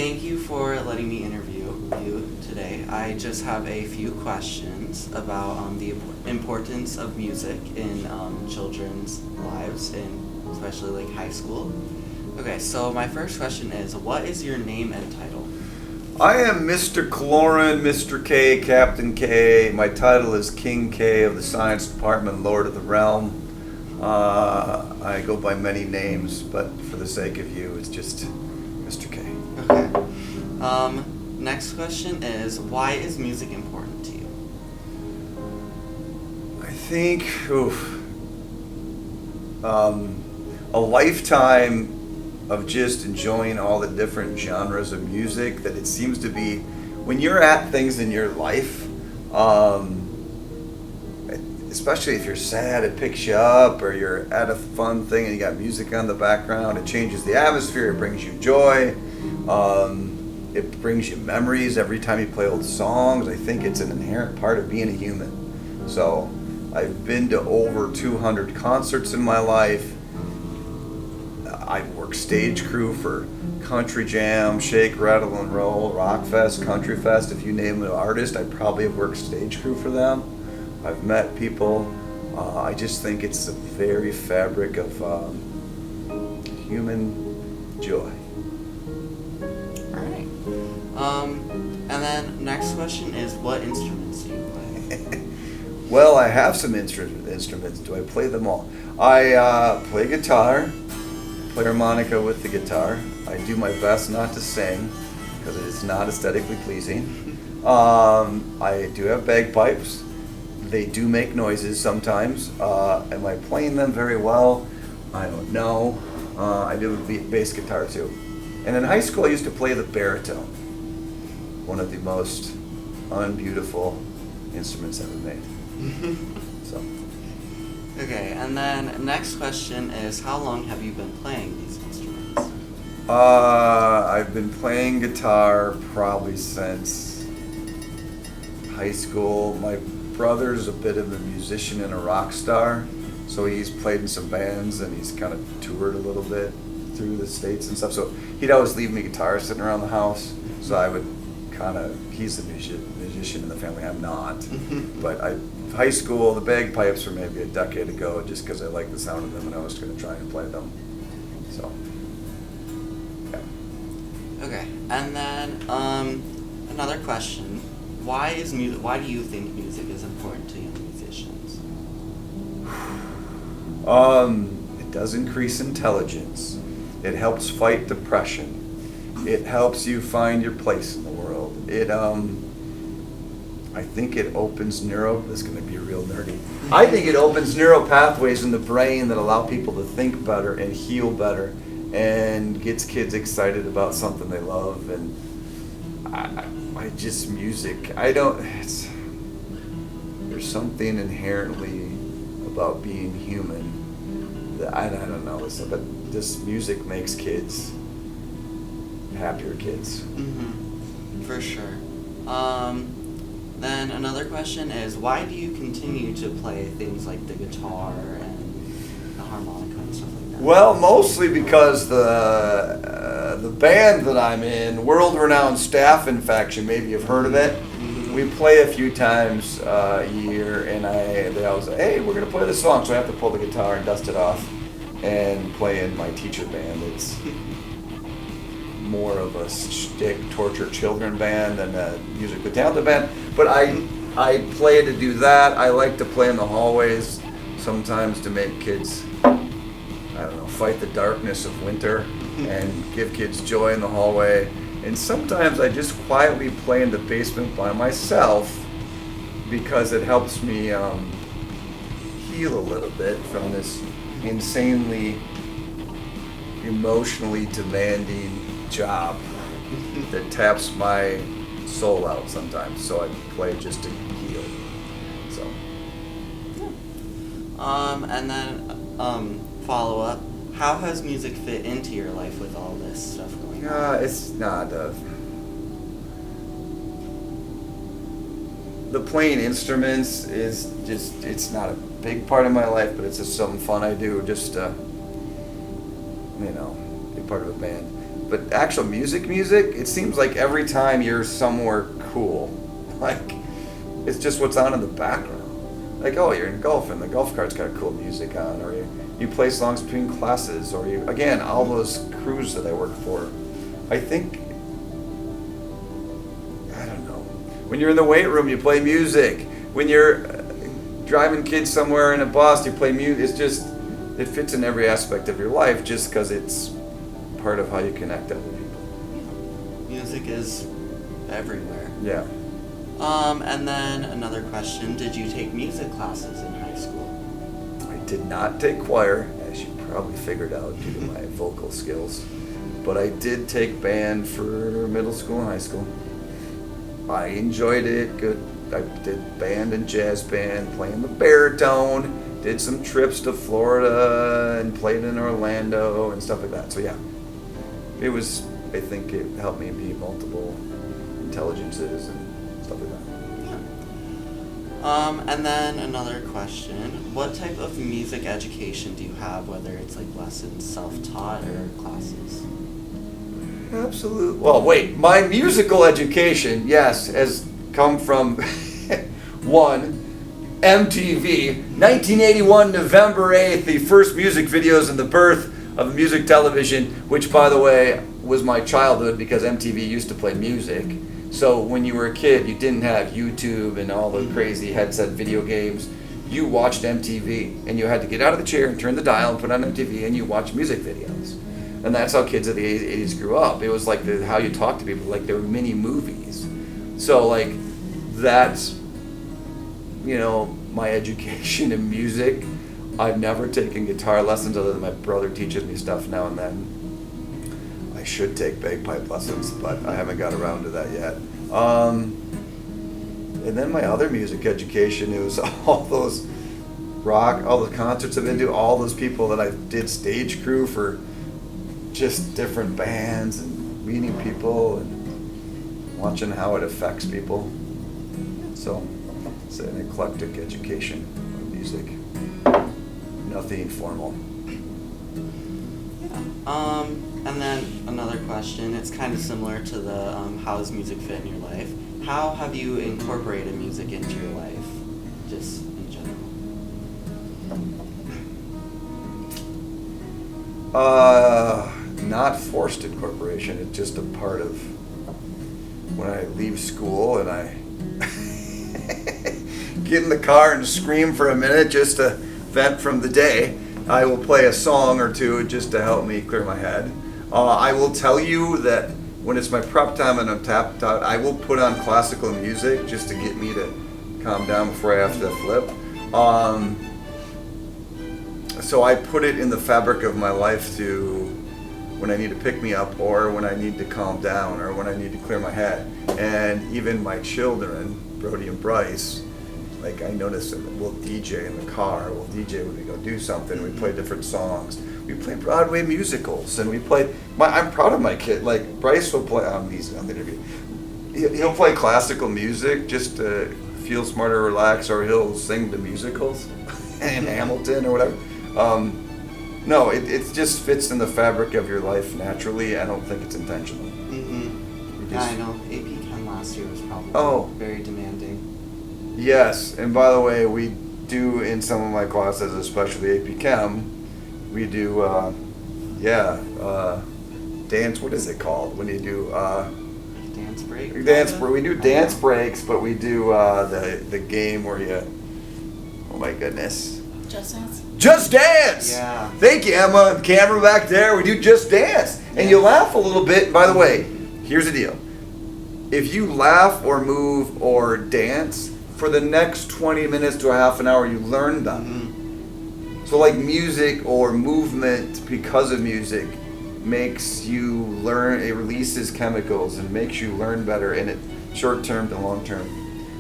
thank you for letting me interview you today. I just have a few questions about the importance of music in children's lives, and especially like high school. Okay, so my first question is, what is your name and title? I am Mr. Cloran, Mr. K, Captain K. My title is King K of the Science Department, Lord of the Realm. I go by many names, but for the sake of you, it's just Mr. K. Okay. Next question is, why is music important to you? I think, a lifetime of just enjoying all the different genres of music that it seems to be, when you're at things in your life, especially if you're sad, it picks you up, or you're at a fun thing and you got music on the background, it changes the atmosphere, it brings you joy, it brings you memories every time you play old songs. I think it's an inherent part of being a human. So I've been to over 200 concerts in my life. I've worked stage crew for Country Jam, Shake, Rattle and Roll, Rock Fest, Country Fest. If you name an artist, I probably have worked stage crew for them. I've met people. I just think it's the very fabric of human joy. All right. And then next question is, what instruments do you play? Well, I have some instruments. Do I play them all? I play guitar, play harmonica with the guitar. I do my best not to sing because it is not aesthetically pleasing. I do have bagpipes. They do make noises sometimes. Am I playing them very well? I don't know. I do bass guitar too. And in high school I used to play the baritone, one of the most unbeautiful instruments ever made. So. Okay, and then next question is, how long have you been playing these instruments? I've been playing guitar probably since high school. My brother's a bit of a musician and a rock star, so he's played in some bands and he's kind of toured a little bit through the States and stuff. So he'd always leave me guitars sitting around the house, so I would he's the musician in the family, I'm not. But high school, the bagpipes were maybe a decade ago, just because I liked the sound of them and I was going to try and play them. So, yeah. Okay, and then another question: why do you think music is important to young musicians? It does increase intelligence. It helps fight depression. It helps you find your place in the world. I think it opens this is going to be real nerdy. I think it opens neural pathways in the brain that allow people to think better and heal better, and gets kids excited about something they love. And music. There's something inherently about being human that I don't know, but this music makes kids happier kids. Mm-hmm. For sure. Then another question is, why do you continue to play things like the guitar and the harmonica and stuff like that? Well, mostly because the band that I'm in, world-renowned Staff Infection, maybe you've heard of it. Mm-hmm. We play a few times a year, and they always say, hey, we're going to play this song, so I have to pull the guitar and dust it off and play in my teacher band. It's more of a stick torture children band than a musically talented band, but I play to do that. I like to play in the hallways sometimes to make kids, fight the darkness of winter and give kids joy in the hallway. And sometimes I just quietly play in the basement by myself because it helps me heal a little bit from this insanely emotionally demanding job that taps my soul out sometimes. So I play just to heal. So. And then follow up. How has music fit into your life with all this stuff going on? It's not the playing instruments is just, it's not a big part of my life, but it's just something fun I do just to, be part of a band. but actual music, it seems like every time you're somewhere cool, like it's just what's on in the background. Like, oh, you're in golf and the golf cart's got cool music on, or you play songs between classes, or you, again, all those crews that I work for. I think, I don't know, when you're in the weight room, you play music. When you're driving kids somewhere in a bus, you play music. It's just, it fits in every aspect of your life just because it's part of how you connect with people. Music is everywhere. Yeah. And then another question, did you take music classes in high school? I did not take choir, as you probably figured out due to my vocal skills, but I did take band for middle school and high school. I enjoyed it, good. I did band and jazz band, playing the baritone, did some trips to Florida and played in Orlando and stuff like that. So yeah, it was, I think it helped me be multiple intelligences and stuff like that. And then another question, what type of music education do you have, whether it's like lessons, self-taught, or classes? Absolutely. Well, wait, my musical education, yes, has come from one, MTV, 1981, November 8th, the first music videos and the birth of music television, which, by the way, was my childhood because MTV used to play music. So when you were a kid, you didn't have YouTube and all the crazy headset video games. You watched MTV, and you had to get out of the chair and turn the dial and put on MTV, and you watched music videos. And that's how kids of the 80s grew up. It was like how you talk to people, like they were mini movies. So like that's, you know, my education in music. I've never taken guitar lessons other than my brother teaches me stuff now and then. I should take bagpipe lessons, but I haven't got around to that yet. And then my other music education, it was all those rock, all the concerts I've been to, all those people that I did stage crew for just different bands and meeting people and watching how it affects people. So it's an eclectic education of music. Nothing formal. And then another question, it's kind of similar to the how does music fit in your life? How have you incorporated music into your life, just in general? Not forced incorporation. It's just a part of when I leave school and I get in the car and scream for a minute just to vent from the day. I will play a song or two just to help me clear my head. I will tell you that when it's my prep time and I'm tapped out, I will put on classical music just to get me to calm down before I have to flip. So I put it in the fabric of my life to when I need to pick me up or when I need to calm down or when I need to clear my head. And even my children, Brody and Bryce, like I noticed we'll DJ in the car, we'll DJ when we go do something, we play different songs. We play Broadway musicals and we play, I'm proud of my kid, like Bryce will play, on the interview, he'll play classical music just to feel smarter, relax, or he'll sing the musicals in Hamilton or whatever. No, it just fits in the fabric of your life naturally. I don't think it's intentional. Mm-hmm. Yeah, I know. AP Chem last year was probably very demanding. Yes, and by the way, we do in some of my classes, especially AP Chem, we do, dance, what is it called? When you do, dance break? Dance break. We do dance breaks, but we do the game where you, oh my goodness. Just Dance? Just Dance! Yeah. Thank you, Emma. Camera back there. We do Just Dance. And you laugh a little bit. By the way, here's the deal. If you laugh or move or dance, for the next 20 minutes to a half an hour, you learn them. Mm-hmm. So like music or movement because of music makes you learn, it releases chemicals and makes you learn better in it short term to long term.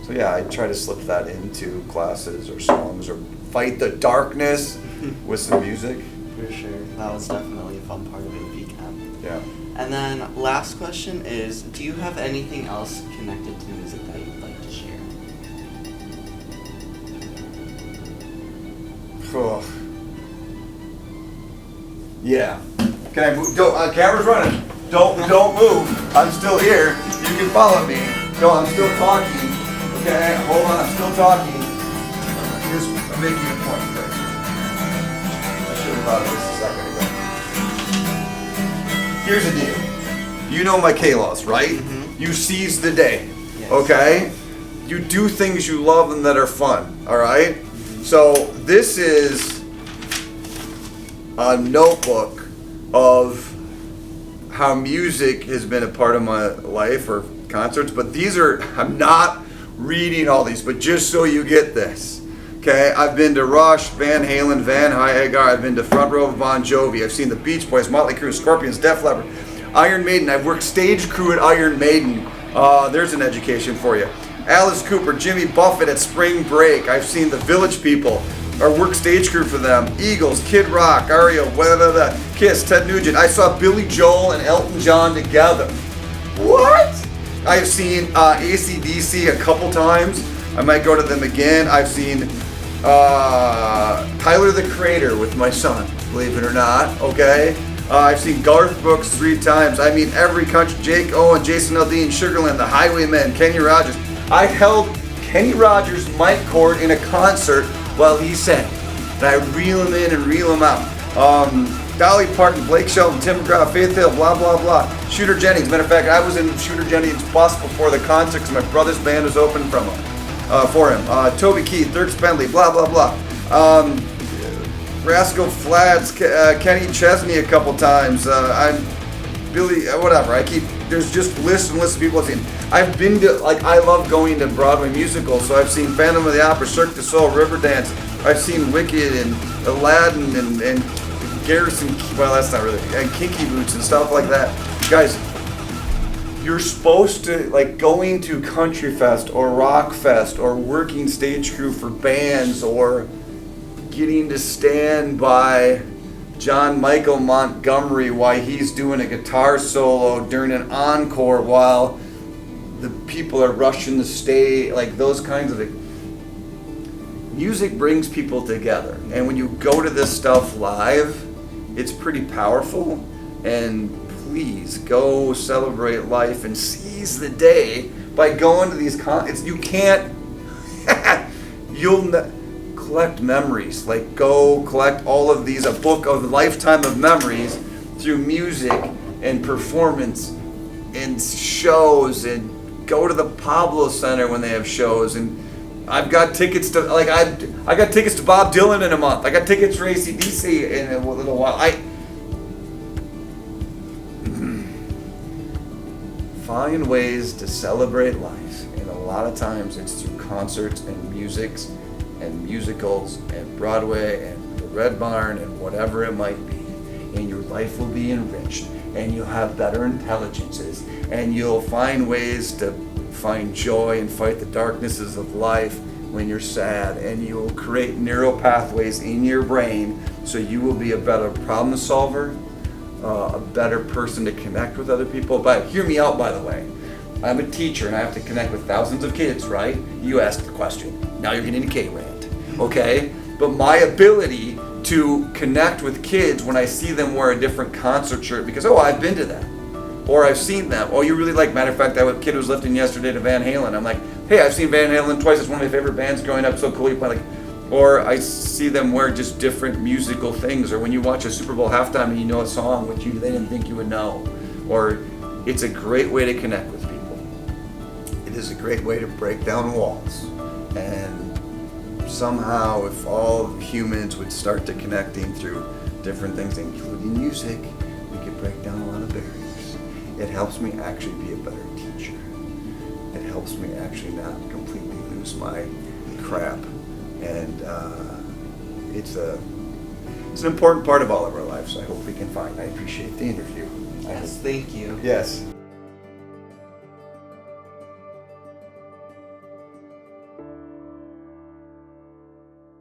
So yeah, I try to slip that into classes or songs or fight the darkness with some music. For sure. That was definitely a fun part of AP Chem. Yeah. And then last question is, do you have anything else connected to music that you'd like to share? Yeah. Can I move? Go. Camera's running. Don't move. I'm still here. You can follow me. No, I'm still talking. Okay, hold on. I'm still talking. I'm making a point first. I should have thought of this a second ago. Here's the deal. You know my K-laws, right? Mm-hmm. You seize the day. Yes. Okay? You do things you love and that are fun. All right? Mm-hmm. So this is a notebook of how music has been a part of my life, or concerts, but I'm not reading all these, but just so you get this. Okay, I've been to Rush, Van Halen, Van Hagar, I've been to Front Row of Bon Jovi, I've seen the Beach Boys, Motley Crue, Scorpions, Def Leppard, Iron Maiden, I've worked stage crew at Iron Maiden. There's an education for you. Alice Cooper, Jimmy Buffett at Spring Break, I've seen the Village People, or work stage crew for them. Eagles, Kid Rock, REO, Kiss, Ted Nugent. I saw Billy Joel and Elton John together. What? I've seen AC/DC a couple times. I might go to them again. I've seen Tyler the Creator with my son, believe it or not, okay? I've seen Garth Brooks 3 times. I mean, every country. Jake Owen, Jason Aldean, Sugarland, The Highwaymen, Kenny Rogers. I held Kenny Rogers' mic cord in a concert while he sang. And I reel him in and reel him out. Dolly Parton, Blake Shelton, Tim McGraw, Faith Hill, blah, blah, blah. Shooter Jennings. Matter of fact, I was in Shooter Jennings' bus before the concert because my brother's band was open for him. Toby Keith, Dirk Bentley, blah, blah, blah. Rascal Flatts, Kenny Chesney a couple times. I'm Billy, whatever. There's just lists and lists of people I've seen. I've been to, I love going to Broadway musicals, so I've seen Phantom of the Opera, Cirque du Soleil, Riverdance. I've seen Wicked and Aladdin and Garrison, well, that's not really, and Kinky Boots and stuff like that. Guys, you're supposed to, going to Country Fest or Rock Fest or working stage crew for bands or getting to stand by John Michael Montgomery while he's doing a guitar solo during an encore while the people are rushing the stage, those kinds of things. Music brings people together, and when you go to this stuff live, it's pretty powerful. And please go celebrate life and seize the day by going to these you can't collect memories. Go collect all of these, a book of a lifetime of memories through music and performance and shows, and go to the Pablo Center when they have shows. And I've got tickets to I got tickets to Bob Dylan in a month. I got tickets for AC/DC in a little while. Find ways to celebrate life, and a lot of times it's through concerts and musics and musicals and Broadway and the Red Barn and whatever it might be. And your life will be enriched, and you'll have better intelligences, and you'll find ways to find joy and fight the darknesses of life when you're sad, and you'll create neural pathways in your brain so you will be a better problem solver, a better person to connect with other people. But hear me out, by the way. I'm a teacher and I have to connect with thousands of kids, right? You asked the question. Now you're getting a K-rant, okay? But my ability to connect with kids when I see them wear a different concert shirt because, I've been to that. Or I've seen them. You really like, matter of fact, that kid was lifting yesterday to Van Halen. I'm like, hey, I've seen Van Halen twice. It's one of my favorite bands growing up. So cool. You play or I see them wear just different musical things. Or when you watch a Super Bowl halftime and you know a song which they didn't think you would know. Or it's a great way to connect with people. It is a great way to break down walls. And somehow, if all humans would start to connecting through different things, including music, we could break down a lot of barriers. It helps me actually be a better teacher. It helps me actually not completely lose my crap. And it's an important part of all of our lives. I hope we can find. I appreciate the interview. Yes, thank you. Yes.